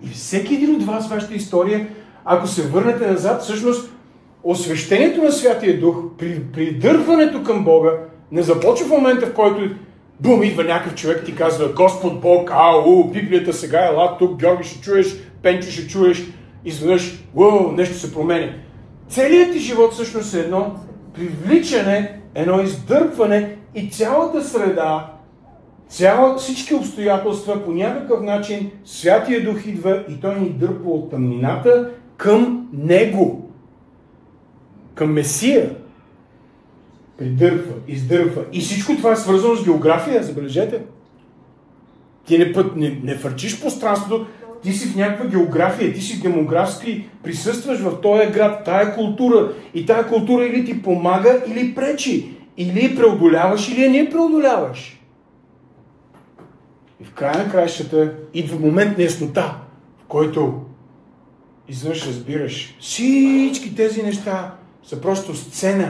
И всеки един от вас, вашата история, ако се върнете назад, всъщност освещението на Святия Дух, придърпването към Бога, не започва в момента, в който бум, идва някакъв човек и ти казва: Господ Бог, Библията сега, ела тук, Георги ще чуеш, Пенчо ще чуеш, изведнъж, нещо се променя. Целият ти живот всъщност е едно привличане, едно издърпване и цялата среда, всички обстоятелства, по някакъв начин Святия Дух идва и той ни дърпа от тъмнината към Него, към Месия. Придърпва, издърпва. И всичко това е свързано с география, забележете. Ти не фърчиш пространството, ти си в някаква география, ти си демографски, присъстваш в този град, тая култура. И тая култура или ти помага, или пречи. Или преодоляваш, или не преодоляваш. И в края на краищата идва момент на яснота, в който изведнъж разбираш, всички тези неща са просто сцена.